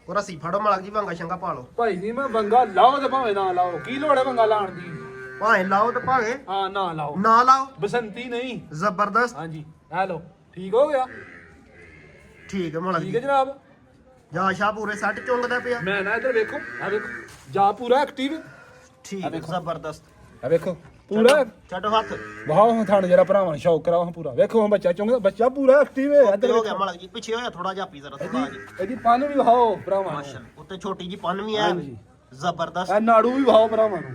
ਉਹ ਰੱਸੀ ਫੜੋ ਮਲਕ ਜੀ ਵੰਗਾ ਸ਼ੰਗਾ ਪਾ ਲਓ ਭਾਈ ਜੀ ਮੈਂ ਵੰਗਾ ਲਾਓ ਤੇ ਭਾਵੇਂ ਨਾ ਲਾਓ ਕੀ ਲੋੜ ਹੈ ਵੰਗਾ ਲਾਉਣ ਦੀ ਭਾਵੇਂ ਲਾਓ ਤੇ ਭਾਵੇਂ ਹਾਂ ਨਾ ਲਾਓ ਨਾ ਲਾਓ ਬਸੰਤੀ ਨਹੀਂ ਜ਼ਬਰਦਸਤ ਹਾਂਜੀ ਆ ਲਓ ਠੀਕ ਹੋ ਗਿਆ ਠੀਕ ਹੈ ਮਲਕ ਠੀਕ ਜੀ ਹੈ ਜਨਾਬ ਜਾ ਸ਼ਾਹ ਪੂਰੇ ਸੱਟ ਚੁੰਗਦਾ ਪਿਆ ਮੈਂ ਨਾ ਇੱਧਰ ਵੇਖੋ ਆ ਵੇਖੋ ਜਾ ਪੂਰਾ ਐਕਟਿਵ ਠੀਕ ਹੈ ਜ਼ਬਰਦਸਤ ਆ ਵੇਖੋ ਪੂਰਾ ਛੱਡੋ ਹੱਥ ਵਾਹ ਥਾਣ ਜਰਾ ਭਰਾਵਾਂ ਨੂੰ ਸ਼ੌਕ ਕਰਾਓ ਪੂਰਾ ਵੇਖੋ ਹੁਣ ਬੱਚਾ ਚੁੰਗਦਾ ਬੱਚਾ ਪੂਰਾ ਐਕਟਿਵ ਹੈ ਇੱਧਰ ਹੋ ਗਿਆ ਮਲਕ ਜੀ ਪਿੱਛੇ ਹੋਇਆ ਥੋੜਾ ਜਿਹਾ ਪੀ ਜ਼ਰਾ ਥੋੜਾ ਜੀ ਇਹਦੀ ਪੰਨ ਵੀ ਵਹਾਓ ਭਰਾਵਾਂ ਨੂੰ ਮਾਸ਼ਾਅੱਲਾ ਉੱਤੇ ਛੋਟੀ ਜੀ ਪੰਨ ਵੀ ਹੈ ਹਾਂਜੀ। ਜ਼ਬਰਦਸਤ ਇਹ ਨਾੜੂ ਵੀ ਵਹਾਓ ਭਰਾਵਾਂ ਨੂੰ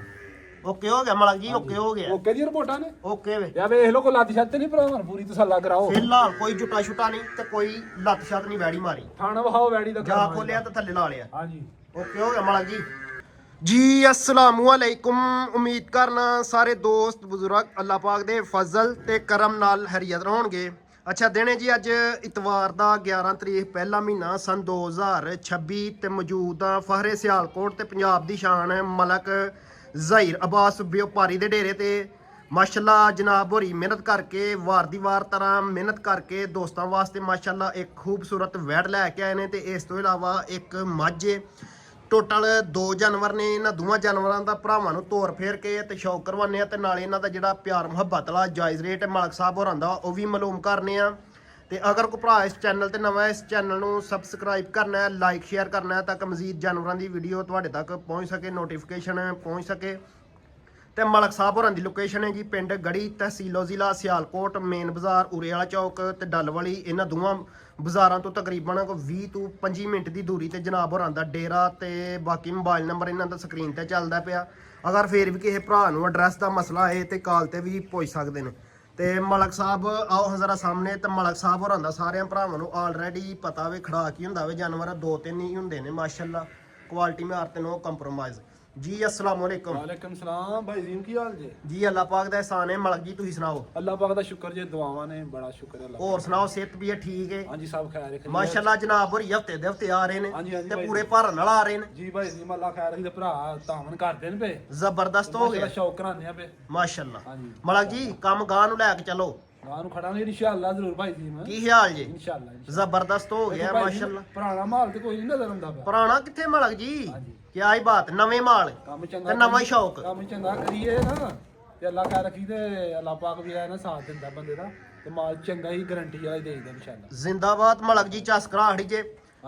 ਓਕੇ ਹੋ ਗਿਆ ਮਲਕ ਜੀ ਓਕੇ ਹੋ ਗਿਆ ਓਕੇ ਜੀ ਰਿਪੋਰਟਾਂ ਨੇ ਓਕੇ ਵੇ ਯਾ ਵੇਖ ਲੋ ਕੋ ਲੱਤ ਛੱਤ ਨਹੀਂ ਭਰਾਵਾਂ ਨੂੰ ਪੂਰੀ ਤਸੱਲਾ ਕਰਾਓ ਫਿਲਹਾਲ ਕੋਈ ਜੁਟਾ ਛੁਟਾ ਨਹੀਂ ਤੇ ਕੋਈ ਲੱਤ ਛੱਤ ਨਹੀਂ ਵੈੜੀ ਮਾਰੀ ਥਾਣਾ ਵਹਾਓ ਵੈੜੀ ਦਾ ਜਾ ਖੋਲਿਆ ਤੇ ਥੱਲੇ ਲਾ ਲਿਆ ਹਾਂਜੀ ਓਕੇ ਹੋ ਗਿਆ ਮਲਕ ਜੀ ਜੀ ਅਸਲਾਮੁ ਅਲੈਕੁਮ ਉਮੀਦ ਕਰਨਾ ਸਾਰੇ ਦੋਸਤ ਬਜ਼ੁਰਗ ਅੱਲਾਹ ਪਾਕ ਦੇ ਫਜ਼ਲ ਤੇ ਕਰਮ ਨਾਲ ਹਰੀਅਤ ਰਹਿਣਗੇ ਅੱਛਾ ਦਿਨੇ ਜੀ ਅੱਜ ਇਤਵਾਰ ਦਾ 11 ਤਰੀਕ ਪਹਿਲਾ ਮਹੀਨਾ ਸਨ 2026 ਤੇ ਮੌਜੂਦਾ ਫਹਰੇ ਸਿਆਲਕੋਟ ਤੇ ਪੰਜਾਬ ਦੀ ਸ਼ਾਨ ਮਲਕ ਜ਼ਹੀਰ ਅਬਾਸ ਵਪਾਰੀ ਦੇ ਡੇਰੇ ਤੇ ਮਾਸ਼ਾਅੱਲਾ ਜਨਾਬ ਹੋਰੀ ਮਿਹਨਤ ਕਰਕੇ ਵਾਰ ਦੀ ਵਾਰ ਤਰ੍ਹਾਂ ਮਿਹਨਤ ਕਰਕੇ ਦੋਸਤਾਂ ਵਾਸਤੇ ਮਾਸ਼ਾਅੱਲਾ ਇੱਕ ਖੂਬਸੂਰਤ ਵੈੜ ਲੈ ਕੇ ਆਏ ਨੇ ਤੇ ਇਸ ਤੋਂ ਇਲਾਵਾ ਇੱਕ ਮੱਝ ਟੋਟਲ 2 ਜਾਨਵਰ ਨੇ ਇਹਨਾਂ ਦੋਵਾਂ ਜਾਨਵਰਾਂ ਦਾ ਭਰਾਵਾਂ ਨੂੰ ਤੋਰ ਫੇਰ ਕੇ ਤੇ ਸ਼ੌਕ ਕਰਵਾਉਂਦੇ ਆ ਤੇ ਨਾਲੇ ਇਹਨਾਂ ਦਾ ਜਿਹੜਾ ਪਿਆਰ ਮੁਹੱਬਤ ਵਾਲਾ ਜਾਇਜ਼ ਰੇਟ ਮਲਕ ਸਾਹਿਬ ਹੋਰਾਂ ਦਾ ਉਹ ਵੀ ਮਾਲੂਮ ਕਰਨੇ ਆ ਤੇ ਅਗਰ ਕੋਈ ਭਰਾ ਇਸ ਚੈਨਲ ਤੇ ਨਵਾਂ ਇਸ ਚੈਨਲ ਨੂੰ ਸਬਸਕ੍ਰਾਈਬ ਕਰਨਾ ਹੈ ਲਾਈਕ ਸ਼ੇਅਰ ਕਰਨਾ ਹੈ ਤਾਂ ਕਿ ਮਜ਼ੀਦ ਜਾਨਵਰਾਂ ਦੀ ਵੀਡੀਓ ਤੁਹਾਡੇ ਤੱਕ ਪਹੁੰਚ ਸਕੇ ਨੋਟੀਫਿਕੇਸ਼ਨ ਪਹੁੰਚ ਸਕੇ ਤੇ ਮਲਕ ਸਾਹਿਬ ਹੋਰਾਂ ਦੀ ਲੋਕੇਸ਼ਨ ਹੈ ਜੀ ਪਿੰਡ ਗੜੀ ਤਹਿਸੀਲੋ ਜ਼ਿਲ੍ਹਾ ਸਿਆਲਕੋਟ ਮੇਨ ਬਾਜ਼ਾਰ ਉਰੇ ਵਾਲਾ ਚੌਕ ਤੇ ਡੱਲ ਵਾਲੀ ਇਹਨਾਂ ਦੋਵਾਂ ਬਾਜ਼ਾਰਾਂ ਤੋਂ ਤਕਰੀਬਨ 20 ਤੋਂ 25 ਮਿੰਟ ਦੀ ਦੂਰੀ ਤੇ ਜਨਾਬ ਹੋਰਾਂ ਦਾ ਡੇਰਾ ਤੇ ਬਾਕੀ ਮੋਬਾਈਲ ਨੰਬਰ ਇਹਨਾਂ ਦਾ ਸਕਰੀਨ ਤੇ ਚੱਲਦਾ ਪਿਆ ਅਗਰ ਫੇਰ ਵੀ ਕਿਸੇ ਭਰਾ ਨੂੰ ਐਡਰੈਸ ਦਾ ਮਸਲਾ ਹੈ ਤੇ ਕਾਲ ਤੇ ਵੀ ਪੁੱਛ ਸਕਦੇ ਨੇ ਤੇ ਮਲਕ ਸਾਹਿਬ ਆਓ ਜ਼ਰਾ ਸਾਹਮਣੇ ਤੇ ਮਲਕ ਸਾਹਿਬ ਹੋਰਾਂ ਦਾ ਸਾਰਿਆਂ ਭਰਾਵਾਂ ਨੂੰ ਆਲਰੇਡੀ ਪਤਾ ਵੇ ਖੜਾ ਕੀ ਹੁੰਦਾ ਵੇ ਜਾਨਵਰ 2-3 ਹੀ ਹੁੰਦੇ ਨੇ ਮਾਸ਼ਾਅੱਲਾ ਕੁਆਲਿਟੀ ਮੇਂ ਤੇ ਨੋ ਕੰਪਰੋਮਾਈਜ਼ ਜੀ अस्सलाम वालेकुम ਵਾਲੇਕਮ ਸਲਾਮ ਭਾਈ ਜੀ ਕੀ ਹਾਲ ਜੇ ਜੀ ਅੱਲਾਹ ਪਾਕ ਦਾ ਇਹਸਾਨ ਹੈ ਮਲਕ ਜੀ ਤੁਸੀਂ ਸੁਣਾਓ ਅੱਲਾਹ ਪਾਕ ਦਾ ਸ਼ੁਕਰ ਜੇ ਦੁਆਵਾਂ ਨੇ ਬੜਾ ਸ਼ੁਕਰ ਹੈ ਅੱਲਾਹ ਹੋਰ ਸੁਣਾਓ ਸਿਹਤ ਵੀ ਹੈ ਠੀਕ ਹੈ ਹਾਂਜੀ ਸਭ ਖੈਰ ਹੈ ਮਾਸ਼ਾਅੱਲਾ ਜਨਾਬ ਹੋਰੀ ਹਫਤੇ ਦੇ ਹਫਤੇ ਆ ਰਹੇ ਨੇ ਹਾਂਜੀ, ਹਾਂਜੀ ਤੇ ਭਾਈ ਪੂਰੇ ਭਰਨ ਨਾਲ ਆ ਰਹੇ ਨੇ ਜੀ ਭਾਈ ਜੀ ਅੱਲਾਹ ਖੈਰ ਰੱਖੀ ਤੇ ਭਰਾ ਧਾਵਨ ਕਰਦੇ ਨੇ ਪਏ ਜ਼ਬਰਦਸਤ ਹੋ ਗਿਆ ਸ਼ੌਕ ਕਰਾਉਂਦੇ ਆ ਪਏ ਮਾਸ਼ਾਅੱਲਾ ਹਾਂਜੀ ਮਲਕ ਜੀ ਕੰਮ ਗਾਂ ਨੂੰ ਲੈ ਕੇ ਚੱਲੋ ਗਾਂ ਨੂੰ ਖੜਾਂਗੇ ਇਨਸ਼ਾਅੱਲਾ ਜ਼ਰੂਰ ਭਾਈ ਜੀ ਮੈਂ ਕੀ ਹਾਲ ਜੀ ਇਨਸ਼ਾਅੱਲਾ ਜ਼ਬਰਦਸਤ ਹੋ ਗਿਆ ਮਾਸ਼ਾਅੱਲਾ ਪੁਰਾਣਾ ਮਾਲ ਤੇ ਕੋਈ ਨਹੀਂ ਨਜ਼ਰ ਆਉਂਦਾ ਪਿਆ ਪੁਰਾਣਾ ਕਿੱਥੇ ਮਲਕ ਜੀ ਹਾਂਜੀ ਕੀ ਆਈ ਬਾਤ ਨਵੇਂ ਮਾਲ ਕੰਮ ਤੇ ਚੰਗਾ ਨਵਾਂ ਹੀ ਸ਼ੌਕ ਕੰਮ ਚੰਗਾ ਕਰੀਏ ਨਾ ਤੇ ਅੱਲਾਹ ਖੈਰ ਰੱਖੀ ਤੇ ਅੱਲਾਹ ਪਾਕ ਵੀ ਆ ਨਾ ਸਾਥ ਦਿੰਦਾ ਬੰਦੇ ਦਾ ਤੇ ਮਾਲ ਚੰਗਾ ਹੀ ਗਾਰੰਟੀ ਵਾਲਾ ਹੀ ਦੇਈਦਾ ਇਨਸ਼ਾਅੱਲਾ ਜ਼ਿੰਦਾਬਾਦ ਮਲਕ ਜੀ ਚਸਕਰਾ ਹੜੀ ਜੇ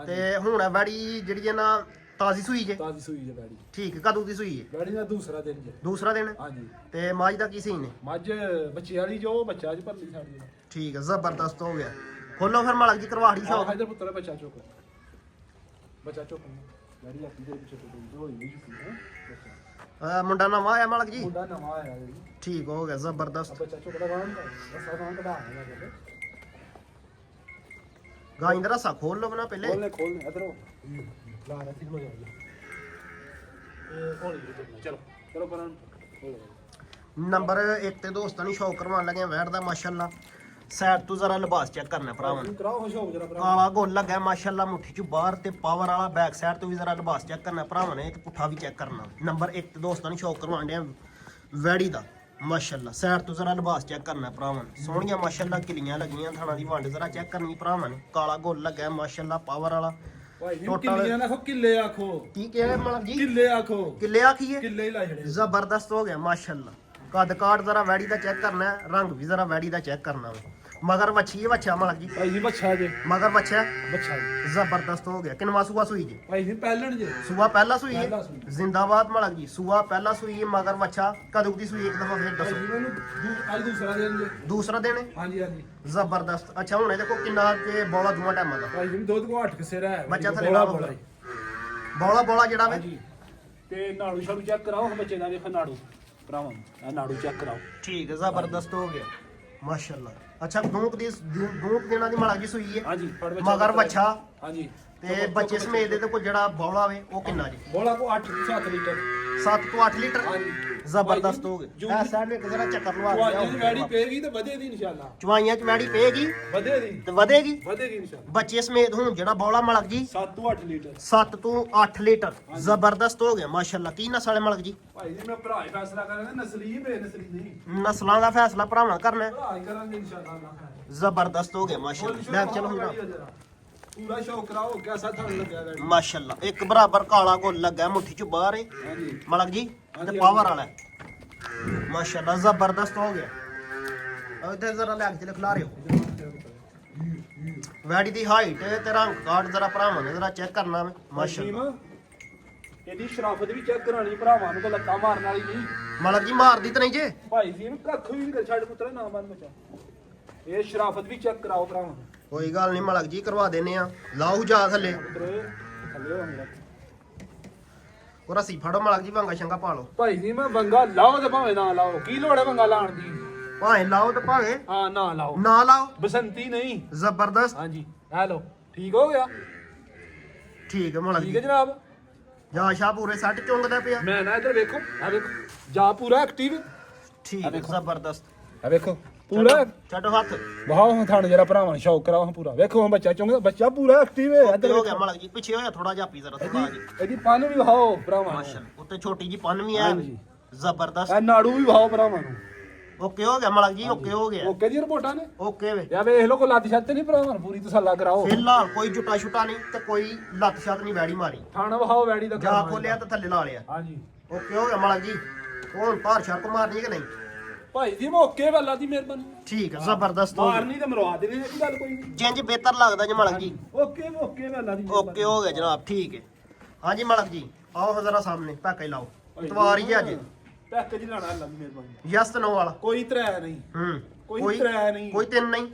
ਤੇ ਹੁਣ ਹੈ ਵੈੜੀ ਜਿਹੜੀ ਹੈ ਨਾ ਤਾਜ਼ੀ ਸੂਈ ਜੇ ਤਾਜ਼ੀ ਸੂਈ ਜੇ ਬੈੜੀ ਠੀਕ ਕਦੋਂ ਦੀ ਸੂਈ ਹੈ ਬੈੜੀ ਦਾ ਦੂਸਰਾ ਦਿਨ ਜੇ ਦੂਸਰਾ ਦਿਨ ਹਾਂਜੀ ਤੇ ਮੱਝ ਦਾ ਕੀ ਸੀ ਨੇ ਮੱਝ ਬੱਚੇ ਵਾਲੀ ਜੋ ਬੱਚਾ ਅੱਜ ਭਰਲੀ ਸਾਡੀ ਠੀਕ ਹੈ ਜ਼ਬਰਦਸਤ ਹੋ ਗਿਆ ਖੋਲੋ ਫਿਰ ਮਲਕ ਜੀ ਕਰਵਾੜੀ ਸ਼ੌਕ ਇਧਰ ਪੁੱਤਰ ਬੱਚਾ ਚੁੱਕ ਬੱਚਾ ਚੁੱਕ ਬੈੜੀ ਲੱਗੀ ਦੇ ਪਿੱਛੇ ਤੋਂ ਹੋਈ ਨਹੀਂ ਚੁੱਕੀ ਮੁੰਡਾ ਨਵਾਂ ਆਇਆ ਮਲਕ ਜੀ ਮੁੰਡਾ ਨਵਾਂ ਆਇਆ ਜੀ ਠੀਕ ਹੋ ਗਿਆ ਜ਼ਬਰਦਸਤ ਬੱਚਾ ਚੁੱਕ ਦਾ ਗਾਂ ਅਸਾਂ ਗਾਂ ਕਢਾ ਆਇਆ ਗਾਂ ਦਾ ਰਸਾ ਖੋਲ ਲਓ ਨਾ ਪਹਿਲੇ ਖੋਲਨੇ ਇਧਰੋਂ ਲਾ ਰਿਹਾ ਸੀ ਹੋ ਜਾਊਗਾ ਇਹ ਹੌਲੀ ਚਲੋ ਚਲੋ ਪਰਾਂ ਨੰਬਰ 1 ਤੇ ਦੋਸਤਾਂ ਨੂੰ ਸ਼ੌਕ ਕਰਵਾਉਣ ਲੱਗੇ ਵੈੜ ਦਾ ਮਾਸ਼ਾਅੱਲਾ ਸਾਈਡ ਤੋਂ ਜ਼ਰਾ ਲਿਬਾਸ ਚੈੱਕ ਕਰਨਾ ਭਰਾਵਾਂ ਨੇ ਕਰਾਓ ਸ਼ੌਕ ਜਰਾ ਭਰਾ ਕਾਲਾ ਗੋਲ ਲੱਗਾ ਮਾਸ਼ਾਅੱਲਾ ਮੁੱਠੀ ਚ ਬਾਹਰ ਤੇ ਪਾਵਰ ਵਾਲਾ ਬੈਕ ਸਾਈਡ ਤੋਂ ਵੀ ਜ਼ਰਾ ਲਿਬਾਸ ਚੈੱਕ ਕਰਨਾ ਭਰਾਵਾਂ ਨੇ ਤੇ ਪੁੱਠਾ ਵੀ ਚੈੱਕ ਕਰਨਾ ਨੰਬਰ 1 ਤੇ ਦੋਸਤਾਂ ਨੂੰ ਸ਼ੌਕ ਕਰਵਾਉਣ ਡਿਆ ਵੈੜੀ ਦਾ ਮਾਸ਼ਾਅੱਲਾ ਸਾਈਡ ਤੋਂ ਜ਼ਰਾ ਲਿਬਾਸ ਚੈੱਕ ਕਰਨਾ ਭਰਾਵਾਂ ਨੇ ਸੋਹਣੀਆਂ ਮਾਸ਼ਾਅੱਲਾ ਕਿਲੀਆਂ ਲੱਗੀਆਂ ਥਾਣਾ ਦੀ ਵੰਡ ਜ਼ਰਾ ਚੈੱਕ ਕਰਨੀ ਭਰਾਵਾਂ ਨੇ ਕਾਲਾ ਗੋਲ ਲੱਗਾ ਮਾਸ਼ਾਅੱਲਾ ਪਾਵਰ ਵਾਲਾ ਭਾਈ ਜੀ ਕਿੱਲੀਆਂ ਨਾ ਕਿੱਲੇ ਆਖੋ ਕੀ ਕਿਹਾ ਮਲਕ ਜੀ ਕਿੱਲੇ ਆਖੋ ਕਿੱਲੇ ਆਖੀਏ ਕਿੱਲੇ ਹੀ ਲਾ ਛੜੇ ਜ਼ਬਰਦਸਤ ਹੋ ਗਿਆ ਮਾਸ਼ਾਅੱਲਾ ਕੱਦ ਕਾਠ ਜ਼ਰਾ ਵੈੜੀ ਦਾ ਚੈੱਕ ਕਰਨਾ ਹੈ ਰੰਗ ਵੀ ਜ਼ਰਾ ਵੈੜੀ ਦਾ ਚੈੱਕ ਕਰਨਾ ਵਾ ਮਗਰ ਵੱਛੀ ਹੈ ਵੱਛਾ ਮਲਕ ਜੀ ਭਾਈ ਜੀ ਬੱਚਾ ਜੇ ਮਗਰ ਵੱਛਾ ਬੱਚਾ ਜੀ ਜ਼ਬਰਦਸਤ ਹੋ ਗਿਆ ਕਿੰਨਵਾ ਸੂਆ ਸੂਈ ਜੀ ਭਾਈ ਜੀ ਪਹਿਲਣ ਜੇ ਸੂਆ ਪਹਿਲਾ ਸੂਈ ਹੈ ਪਹਿਲਾ ਸੂਈ। ਜ਼ਿੰਦਾਬਾਦ ਮਲਕ ਜੀ ਸੂਆ ਪਹਿਲਾ ਸੂਈ ਹੈ ਮਗਰ ਵੱਛਾ ਕਦੋਂ ਦੀ ਸੂਈ ਇੱਕ ਦਫਾ ਫੇਰ ਭਾਈ ਦੱਸੋ ਜੀ ਮੈਨੂੰ ਅੱਜ ਦੂਸਰਾ ਦਿਨ ਜੇ ਦੂਸਰਾ ਦਿਨ ਹੈ ਹਾਂਜੀ ਹਾਂਜੀ ਜ਼ਬਰਦਸਤ ਅੱਛਾ ਹੁਣ ਇਹਦੇ ਕੋ ਕਿੰਨਾ ਤੇ ਬੋਲਾ ਦੂਆ ਟਾਈਮਾਂ ਦਾ ਭਾਈ ਜੀ ਦੁੱਧ ਕੋ 8 ਕਿਸੇ ਰਹਿ ਬੱਚਾ ਥੱਲੇ ਲਾ ਬੋਲਾ ਬੋਲਾ ਜਿਹੜਾ ਵੇ ਹਾਂਜੀ ਤੇ ਨਾੜੂ ਸ਼ਾੜੂ ਚੈੱਕ ਕਰਾਓ ਬੱਚੇ ਦਾ ਵੇਖੋ ਨਾੜੂ ਭਰਾਵਾਂ ਆ ਨਾੜੂ ਚੈੱਕ ਕਰਾਓ ਠੀਕ ਹੈ ਜ਼ਬਰਦਸਤ ਹੋ ਗਿਆ ਮਾਸ਼ਾਅੱਲਾ ਅੱਛਾ ਦੂਕ ਦਿਨਾਂ ਦੀ ਮਲਕ ਜੀ ਸੂਈ ਹੈ ਹਾਂਜੀ ਫੜ ਬੱਚਾ ਮਗਰ ਵੱਛਾ ਹਾਂਜੀ ਤੇ ਬੱਚੇ ਸਮੇਤ ਦੇ ਤੇ ਕੋਈ ਜਿਹੜਾ ਬੌਲਾ ਵੇ ਉਹ ਕਿੰਨਾ ਜੀ ਬੋਲਾ ਕੋ 8 7 ਲੀਟਰ 7 ਤੋਂ 8 ਲੀਟਰ ਹਾਂਜੀ ਜ਼ਬਰਦਸਤ ਹੋ ਗਏ ਐ ਸਾਈਡ ਨੂੰ ਇੱਕ ਜਰਾ ਚੱਕਰ ਲਵਾ ਤੁਹਾਡੀ ਦਿਓ ਗਾੜੀ ਪਏਗੀ ਤੇ ਵਧੇਗੀ ਇਨਸ਼ਾਅੱਲਾ ਚਵਾਈਆਂ ਚ ਮੈੜੀ ਪਏਗੀ ਵਧੇਗੀ ਤੇ ਵਧੇਗੀ ਵਧੇਗੀ ਇਨਸ਼ਾਅੱਲਾ ਬੱਚੇ ਸਮੇਤ ਹੁਣ ਜਿਹੜਾ ਬੌਲਾ ਮਲਕ ਜੀ 7 ਤੋਂ 8 ਲੀਟਰ 7 ਤੋਂ 8 ਲੀਟਰ ਜ਼ਬਰਦਸਤ ਹੋ ਗਿਆ ਮਾਸ਼ਾਅੱਲਾ ਕੀ ਨਸਲ ਹੈ ਮਲਕ ਜੀ ਭਾਈ ਜੀ ਮੈਂ ਭਰਾ ਹੀ ਫੈਸਲਾ ਕਰਾਂਗਾ ਨਸਲੀ ਬੇਨਸਲੀ ਨਹੀਂ ਨਸਲਾਂ ਦਾ ਫੈਸਲਾ ਭਰਾਵਾਂ ਕਰਨਾ ਹੈ। ਭਰਾ ਹੀ ਕਰਾਂਗੇ ਇਨਸ਼ਾਅੱਲਾ ਅੱਲਾਹ ਖੈਰ ਜ਼ਬਰਦਸਤ ਹੋ ਗਿਆ ਮਾਸ਼ਾਅੱਲਾ ਬੈਕ ਚਲੋ ਹੁਣ ਪੂਰਾ ਸ਼ੌਕ ਕਰਾ ਹੋ ਗਿਆ ਸਾਥ ਲੱਗਿਆ ਵੈੜੀ ਮਾਸ਼ਾਅੱਲਾ ਇੱਕ ਬਰਾਬਰ ਕਾਲਾ ਕੋਲ ਲੱਗਾ ਮੁੱਠੀ ਚ ਬਾਹਰ ਹੈ ਹਾਂਜੀ ਮਲਕ ਜੀ ਤੇ ਪਾਵਰ ਵਾਲਾ ਹੈ। ਮਾਸ਼ਾਅੱਲਾ ਜ਼ਬਰਦਸਤ ਹੋ ਗਿਆ। ਇੱਥੇ ਜ਼ਰਾ ਲੈ ਕੇ ਖਿਲਾ ਰਹੇ ਹੋ ਵੈੜੀ ਦੀ ਹਾਈਟ ਤੇ ਰੰਗ ਕਾਰਡ ਜ਼ਰਾ ਭਰਾਵਾਂ ਨੇ ਜ਼ਰਾ ਚੈੱਕ ਕਰਨਾ ਵੇ ਮਾਸ਼ਾਅੱਲਾ। ਇਹਦੀ ਸ਼ਰਾਫਤ ਵੀ ਚੈੱਕ ਕਰਾਣੀ ਭਰਾਵਾਂ ਨੂੰ, ਕੋਈ ਲੱਤਾਂ ਮਾਰਨ ਵਾਲੀ ਨਹੀਂ। ਮਲਕ ਜੀ ਮਾਰਦੀ ਤਾਂ ਨਹੀਂ ਜੇ ਭਾਈ ਜੀ ਨੂੰ ਕੱਖ ਵੀ ਨਹੀਂ ਛੱਡ ਪੁੱਤਰਾ ਨਾ ਮਨ ਮਚਾ। ਇਹ ਸ਼ਰਾਫਤ ਵੀ ਚੈੱਕ ਕਰਾਓ ਭਰਾਵਾਂ ਨੂੰ। ਕੋਈ ਗੱਲ ਨਹੀਂ ਮਲਕ ਜੀ ਕਰਵਾ ਦਿੰਨੇ ਆ। ਲਾਓ ਜਾ ਥੱਲੇ ਪੁੱਤਰੇ ਥੱਲੇ ਹੋ ਮੇਰਾ ਉਹ ਰੱਸੀ ਫੜੋ ਮਲਕ ਜੀ ਵਾਂਗਾ ਸ਼ੰਗਾ ਪਾ ਲਓ। ਭਾਈ ਜੀ ਮੈਂ ਬੰਗਾ ਲਾਓ ਤੇ ਭਾਵੇਂ ਨਾ ਲਾਓ, ਕੀ ਲੋੜ ਹੈ ਬੰਗਾ ਲਾਉਣ ਦੀ? ਭਾਵੇਂ ਲਾਓ ਤੇ ਭਾਵੇਂ ਹਾਂ ਨਾ ਲਾਓ, ਨਾ ਲਾਓ। ਬਸੰਤੀ ਨਹੀਂ ਜ਼ਬਰਦਸਤ ਹਾਂਜੀ ਆ ਲਓ ਠੀਕ ਹੋ ਗਿਆ। ਠੀਕ ਹੈ ਮਲਕ ਠੀਕ ਹੈ ਜੀ। ਜਨਾਬ ਜਾ ਸ਼ਾਹ ਪੂਰੇ ਸੱਟ ਚੁੰਗਦਾ ਪਿਆ। ਮੈਂ ਨਾ ਇੱਧਰ ਵੇਖੋ ਆ ਵੇਖੋ ਜਾ ਪੂਰਾ ਐਕਟਿਵ ਠੀਕ ਹੈ ਜ਼ਬਰਦਸਤ। ਆ ਵੇਖੋ ਪੂਰਾ ਛੱਡੋ ਹੱਥ। ਵਾਹ ਥਾਣ ਜਰਾ ਭਰਾਵਾਂ ਨੂੰ ਸ਼ੌਕ ਕਰਾਓ ਪੂਰਾ। ਵੇਖੋ ਹੁਣ ਬੱਚਾ ਚੁੰਗਦਾ, ਬੱਚਾ ਪੂਰਾ ਐਕਟਿਵ ਹੈ। ਇੱਧਰ ਹੋ ਗਿਆ ਵੇਖੋ ਮਲਕ ਜੀ ਪਿੱਛੇ ਹੋਇਆ ਥੋੜਾ ਜਿਹਾ ਪੀ ਜ਼ਰਾ ਥੋੜਾ ਜੀ। ਇਹਦੀ ਪੰਨ ਵੀ ਵਹਾਓ ਭਰਾਵਾਂ ਨੂੰ। ਮਾਸ਼ਾਅੱਲਾ ਉੱਤੇ ਛੋਟੀ ਜੀ ਪੰਨ ਵੀ ਹੈ ਹਾਂਜੀ। ਜ਼ਬਰਦਸਤ। ਇਹ ਨਾੜੂ ਵੀ ਵਹਾਓ ਭਰਾਵਾਂ ਨੂੰ। ਓਕੇ ਹੋ ਗਿਆ ਮਲਕ ਜੀ ਓਕੇ ਹੋ ਗਿਆ। ਓਕੇ ਜੀ ਰਿਪੋਰਟਾਂ ਨੇ ਓਕੇ ਵੇ ਯਾ ਵੇਖ ਲੋ ਕੋ ਲੱਤ ਛੱਤ ਨਹੀਂ ਭਰਾਵਾਂ ਨੂੰ ਪੂਰੀ ਤਸੱਲਾ ਕਰਾਓ। ਫਿਲਹਾਲ ਕੋਈ ਜੁਟਾ ਛੁਟਾ ਨਹੀਂ ਤੇ ਕੋਈ ਲੱਤ ਛੱਤ ਨਹੀਂ ਵੈੜੀ ਮਾਰੀ। ਥਾਣਾ ਵਹਾਓ ਵੈੜੀ ਦਾ ਜਾ ਖੋਲਿਆ ਤੇ ਥੱਲੇ ਲਾ ਲਿਆ। ਹਾਂਜੀ ਓਕੇ ਹੋ ਗਿਆ ਮਲਕ ਜੀ। ਹੁਣ ਭਾਰ ਸ਼ਰਕ ਮਾਰਨੀ ਕਿ ਨਹੀਂ? ਭਾਈ ਜੀ ਮੌਕੇ ਵਾਲਾ ਦੀ ਮਿਹਰਬਾਨੀ। ਠੀਕ ਹੈ ਜ਼ਬਰਦਸਤ ਹੋ ਗਿਆ। ਮਾਰਨੀ ਤੇ ਮਰਵਾ ਦੇਣੀ ਇਹ ਗੱਲ ਕੋਈ ਨਹੀਂ। ਜਿੰਜ ਬਿਹਤਰ ਲੱਗਦਾ ਜੀ ਮਲਕ ਜੀ। ਓਕੇ ਮੌਕੇ ਵਾਲਾ ਦੀ ਓਕੇ ਹੋ ਗਿਆ ਜਨਾਬ ਠੀਕ ਹੈ। ਹਾਂਜੀ ਮਲਕ ਜੀ ਆਓ ਜ਼ਰਾ ਸਾਹਮਣੇ ਪੈਕਾ ਹੀ ਲਾਓ। ਇਤਵਾਰ ਹੀ ਹੈ ਅੱਜ। ਪੈਕੇਜ ਲਾਣਾ ਅੱਲਾ ਦੀ ਮਿਹਰਬਾਨੀ। ਯਸ ਤੇ ਨੋ ਵਾਲਾ ਕੋਈ ਤਰ੍ਹਾਂ ਨਹੀਂ ਕੋਈ ਤਰ੍ਹਾਂ ਨਹੀਂ। ਕੋਈ ਤਿੰਨ ਨਹੀਂ।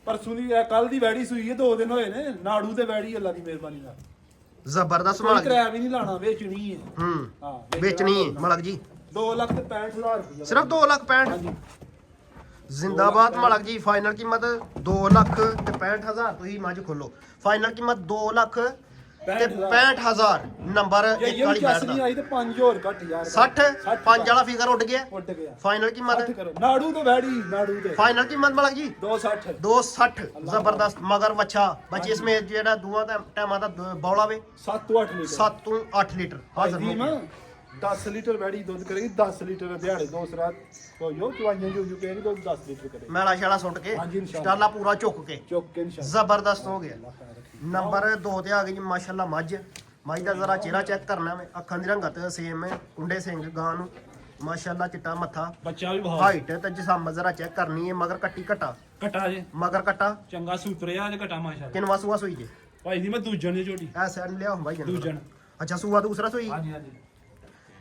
ਪਰਸੋਂ ਦੀ ਕੱਲ ਦੀ ਵੈੜੀ ਸੂਈ ਹੈ 2 ਦਿਨ ਹੋਏ ਨੇ। ਨਾੜੂ ਤੇ ਵੈੜੀ ਅੱਲਾ ਦੀ ਮਿਹਰਬਾਨੀ ਨਾਲ ਜ਼ਬਰਦਸਤ ਕੋਈ ਮਲਕ ਜੀ। ਤਰ੍ਹਾਂ ਵੀ ਨਹੀਂ ਲਾਣਾ, ਵੇਚਣੀ ਹੈ। ਹਾਂ ਵੇਚਣੀ ਹੈ ਮਲਕ ਜੀ। 2,65,000 ਰੁਪਏ ਸਿਰਫ 2,65,000। ਹਾਂਜੀ ਜ਼ਿੰਦਾਬਾਦ ਮਲਕ ਜੀ। ਫਾਈਨਲ ਕੀਮਤ 2,65,000 ਤੁਸੀਂ ਮੱਝ ਖੋਲੋ। ਫਾਈਨਲ ਕੀਮਤ 2,65,000 ਨੰਬਰ ਜੇ 41 ਇਹ ਬੈਠ ਨਹੀਂ ਦਾ ਆਈ ਤੇ 5 ਹੋਰ ਘੱਟ ਯਾਰ 60 5 ਵਾਲਾ ਫਿਗਰ ਉੱਡ ਗਿਆ। ਉੱਡ ਗਿਆ। ਫਾਈਨਲ ਕੀਮਤ ਕਰੋ ਨਾੜੂ ਤੋਂ ਵੈੜੀ ਨਾੜੂ ਤੇ ਫਾਈਨਲ ਕੀਮਤ ਮਲਕ ਜੀ 260 260 ਜ਼ਬਰਦਸਤ ਮਗਰ ਵੱਛਾ ਬੱਚੇ ਸਮੇਤ ਜਿਹੜਾ ਦੂਆ ਟਾਈਮਾਂ ਦਾ ਬੌਲਾ ਵੇ 7 ਤੋਂ 8 ਲੀਟਰ 7 ਤੋਂ 8 ਲੀਟਰ ਹਾਜ਼ਰ ਹੋ ਗਿਆ। 10 ਲੀਟਰ ਵੈੜੀ ਦੁੱਧ ਕਰੇਗੀ। 10 ਲੀਟਰ ਦਿਹਾੜੇ ਦੂਸਰਾ ਕੋਈ ਚਵਾਈਆਂ ਜੋ ਕੇ ਨਹੀਂ ਦੁੱਧ 10 ਲੀਟਰ ਕਰੇ। ਮੈਲਾ ਛਾਲਾ ਸੁੱਟ ਕੇ ਹਾਂਜੀ, ਇਨਸ਼ਾਅੱਲਾ। ਸਟਾਲਾ ਪੂਰਾ ਝੁੱਕ ਕੇ ਚੁੱਕ ਕੇ ਇਨਸ਼ਾਅੱਲਾ ਜ਼ਬਰਦਸਤ ਹੋ ਗਿਆ। ਨੰਬਰ 2 ਤੇ ਆ ਗਈ ਜੀ ਮਾਸ਼ਾਅੱਲਾ ਮੱਝ। ਮੱਝ ਦਾ ਜ਼ਰਾ ਚਿਹਰਾ ਚੈੱਕ ਕਰਨਾ ਵੇ। ਅੱਖਾਂ ਦੀ ਰੰਗਤ ਸੇਮ ਹੈ। ਕੁੰਡੇ ਸਿੰਘ ਗਾਂ ਨੂੰ ਮਾਸ਼ਾਅੱਲਾ ਚਿੱਟਾ ਮੱਥਾ ਬੱਚਾ ਵੀ ਬਹੁਤ ਹਾਈਟ ਤੇ ਜਿਸਮ ਜ਼ਰਾ ਚੈੱਕ ਕਰਨੀ ਹੈ। ਮਗਰ ਕੱਟੀ ਘਟਾ ਘਟਾ ਜੇ ਮਗਰ ਕੱਟਾ ਚੰਗਾ ਸੂਤਰਿਆ ਜੇ ਘਟਾ ਮਾਸ਼ਾਅੱਲਾ। ਕਿਨਵਾ ਸੂਆ ਸੋਈ ਜੇ ਭਾਈ ਜੀ ਮੈਂ ਦੂਜਣ ਦੀ ਝੋਟੀ ਐ ਸਾਈਡ ਲਿਆਓ ਭਾਈ ਜਨ ਦੂਜਣ। ਅੱਛਾ ਸੂਆ ਦੂਸਰਾ ਸੋਈ ਹਾਂਜੀ ਹਾਂਜੀ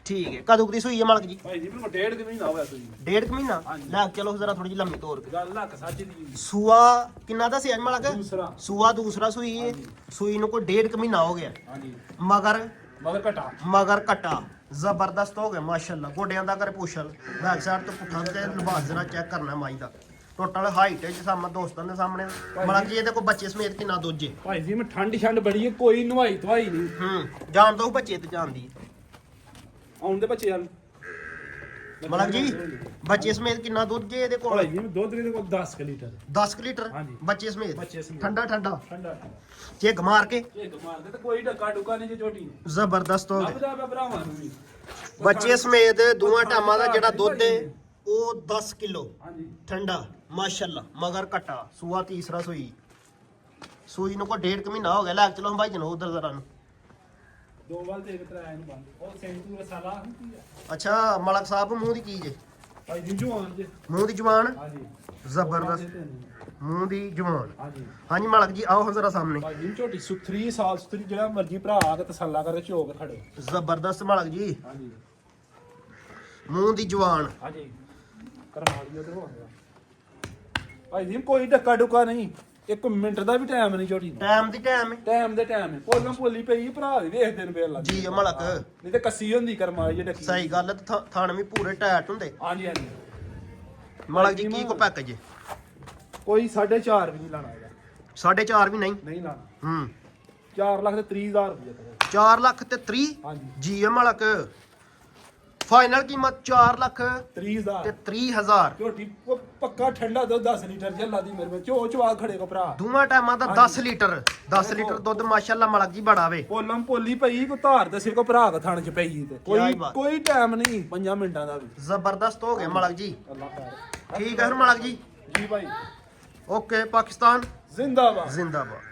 ਠੀਕ ਹੈ। ਕਦੋਂ ਦੀ ਸੋਈ ਹੈ ਮਲਕ ਜੀ? ਭਾਈ ਜੀ ਮੈਨੂੰ 1.5 ਮਹੀਨਾ ਹੋਇਆ ਤੁਸੀਂ। 1.5 ਮਹੀਨਾ ਹਾਂਜੀ। ਲੈ ਚਲੋ ਜ਼ਰਾ ਥੋੜੀ ਜਿਹੀ ਲੰਮੀ ਤੋਰ ਕੇ। ਗੱਲ ਲੱਕ ਸੱਚ ਦੀ ਸੂਆ ਕਿੰਨਾ ਦਾ ਸੀ ਅੱਜ ਮਲਕ? ਦੂਸਰਾ ਸੂਆ ਦੂਸਰਾ ਸੂਈ ਹੈ। ਸੂਈ ਨੂੰ ਕੋਈ 1.5 ਮਹੀਨਾ ਹੋ ਗਿਆ। ਹਾਂਜੀ ਮਗਰ ਮਗਰ ਘਟਾ ਕਟਾ ਜ਼ਬਰਦਸਤ ਹੋ ਗਿਆ ਮਾਸ਼ਾਅੱਲਾ। ਗੋਡਿਆਂ ਦਾ ਕਰੇ ਪੁੱਛਲ ਬੈਕ ਸਾਈਡ ਤੋਂ ਪੁੱਠਾ ਤੇ ਲਿਬਾਸ ਜਰਾ ਚੈੱਕ ਕਰਨਾ ਮਾਈ ਦਾ। ਟੋਟਲ ਹਾਈਟ ਹੈ ਜਿਸਮ ਦੋਸਤਾਂ ਦੇ ਸਾਹਮਣੇ ਮਲਕ ਜੀ ਇਹਦੇ ਕੋ ਬੱਚੇ ਸਮੇਤ ਕਿੰਨਾ ਦੁੱਧ ਜੇ? ਭਾਈ ਜੀ ਮੈਂ ਠੰਡ ਛੰਡ ਬੜੀ ਹੈ ਕੋਈ ਨਵਾਈ ਧਵਾਈ ਨਹੀਂ। ਜਾਣ ਦੋ ਬੱਚੇ ਤੇ ਜਾਣਦੀ ਆਉਂਦੇ ਬੱਚੇ ਯਾਰ ਮਲਕ ਜੀ ਬੱਚੇ ਸਮੇਤ ਕਿੰਨਾ ਦੁੱਧ ਜੇ ਇਹਦੇ ਕੋਲ? ਭਾਈ ਜੀ ਮੈਂ ਦੁੱਧ ਦੇ ਕੋਲ 10 ਲੀਟਰ 10 ਲੀਟਰ ਹਾਂਜੀ। ਬੱਚੇ ਸਮੇਤ ਬੱਚੇ ਸਮੇਤ। ਠੰਡਾ ਠੰਡਾ ਠੰਡਾ ਚੇਕ ਮਾਰ ਕੇ ਇਹ ਮਾਰਦੇ ਤੇ ਕੋਈ ਡੱਕਾ ਡੁਕਾ ਨਹੀਂ ਜੇ ਝੋਟੀ ਜ਼ਬਰਦਸਤ ਹੋ ਗਿਆ। ਲੱਭਦਾ ਪਿਆ ਭਰਾਵਾਂ ਨੂੰ ਵੀ। ਬੱਚੇ ਸਮੇਤ ਦੋਵਾਂ ਟਾਮਾਂ ਦਾ ਜਿਹੜਾ ਦੁੱਧ ਹੈ ਉਹ 10 ਕਿਲੋ ਹਾਂਜੀ ਠੰਡਾ ਮਾਸ਼ਾਅੱਲਾ। ਮਗਰ ਕਟਾ ਸੂਆ ਤੀਸਰਾ ਸੂਈ। ਸੂਈ ਨੂੰ ਕੋਈ 1.5 ਮਹੀਨਾ ਹੋ ਗਿਆ। ਲੈ ਕੇ ਚਲੋ ਭਾਈ ਜਨ ਉਧਰ ਜ਼ਰਾ ਨੂੰ। ਦੋ ਵਾਲ ਦੇ ਕੇ ਆਏ ਨੂੰ ਬੰਦ ਉਹ ਸੈਂਟੂ ਮਸਾਲਾ ਹੁੰਦੀ ਆ। ਅੱਛਾ ਮਲਕ ਸਾਹਿਬ ਮੂੰਹ ਦੀ ਕੀ ਜੇ? ਭਾਈ ਜੀ ਜਵਾਨ ਜੇ ਮੂੰਹ ਦੀ ਜਵਾਨ ਹਾਂਜੀ ਜ਼ਬਰਦਸਤ ਮੂੰਹ ਦੀ ਜਵਾਨ। ਹਾਂਜੀ ਹਾਂਜੀ ਮਲਕ ਜੀ ਆਓ ਹੁਣ ਜ਼ਰਾ ਸਾਹਮਣੇ। ਭਾਈ ਜੀ ਝੋਟੀ ਸੁਥਰੀ ਸਾਲ ਸੁਥਰੀ ਜਿਹੜਾ ਮਰਜੀ ਭਰਾ ਆ ਕੇ ਤਸੱਲਾ ਕਰੇ ਝੋਕ ਖੜੇ। ਜ਼ਬਰਦਸਤ ਮਲਕ ਜੀ ਹਾਂਜੀ ਮੂੰਹ ਦੀ ਜਵਾਨ। ਹਾਂਜੀ ਕਰਮਾਲੀ ਉਧਰ ਹੋ ਗਿਆ। ਭਾਈ ਜੀ ਕੋਈ ਡੱਕਾ ਡੁਕਾ ਨਹੀਂ। 1 ਮਿੰਟ ਦਾ ਵੀ ਟਾਈਮ ਨਹੀਂ ਝੋਟੀ ਨੂੰ। ਟਾਈਮ ਦੀ ਟਾਈਮ ਹੈ ਟਾਈਮ ਦੇ ਟਾਈਮ ਹੈ। ਪੋਲਮ ਪੋਲੀ ਪਈ ਭਰਾ ਦੀ ਵੇਖਦੇ ਨੇ ਬੇਲ ਲੱਗ ਜੀ ਮਲਕ ਨਹੀਂ ਤੇ ਕੱਸੀ ਹੁੰਦੀ ਕਰਮਾਲੀ ਜੇ ਡੱਕੀ। ਸਹੀ ਗੱਲ ਹੈ। ਥਣ ਵੀ ਪੂਰੇ ਟਾਇਟ ਹੁੰਦੇ। ਹਾਂਜੀ ਹਾਂਜੀ ਮਲਕ ਜੀ ਕੀ ਕੋ ਪੈਕ ਜੇ? ਕੋਈ 4.5 ਵੀ ਨਹੀਂ ਲਾਣਾ ਹੈਗਾ। 4.5 ਵੀ ਨਹੀਂ ਨਹੀਂ ਲਾਣਾ। 4 ਲੱਖ ਤੇ 30,000 ਰੁਪਏ ਤੱਕ। 4 ਲੱਖ ਤੇ 30 ਹਾਂਜੀ ਜੀ ਮਲਕ ਫਾਈਨਲ ਕੀਮਤ 4 ਲੱਖ 30,000 ਤੇ 30,000 ਝੋਟੀ ਪੱਕਾ ਠੰਡਾ ਦੁੱਧ 10 ਲੀਟਰ ਜੱਲਾ ਦੀ ਮੇਰੇ ਵਿੱਚ ਚੋ ਚਵਾ ਖੜੇ ਕੋ ਭਰਾ। ਦੋਵਾਂ ਟਾਈਮਾਂ ਦਾ 10 ਲੀਟਰ 10 ਲੀਟਰ ਦੁੱਧ ਮਾਸ਼ਾਅੱਲਾ ਮਲਕ ਜੀ ਬੜਾ ਵੇ। ਪੋਲਮ ਪੋਲੀ ਪਈ ਕੋ ਧਾਰ ਦੱਸੇ ਕੋ ਭਰਾ ਦਾ ਥਣ ਚ ਪਈ ਤੇ ਕਿਆ ਬਾਤ। ਕੋਈ ਟਾਈਮ ਨਹੀਂ 5 ਮਿੰਟਾਂ ਦਾ ਵੀ। ਜ਼ਬਰਦਸਤ ਹੋ ਗਿਆ ਮਲਕ ਜੀ। ਅੱਲਾਹ ਖੈਰ। ਠੀਕ ਹੈ ਫਿਰ ਮਲਕ ਜੀ। ਜੀ ਭਾਈ ਓਕੇ ਪਾਕਿਸਤਾਨ ਜ਼ਿੰਦਾਬਾਦ। ਜ਼ਿੰਦਾਬਾਦ।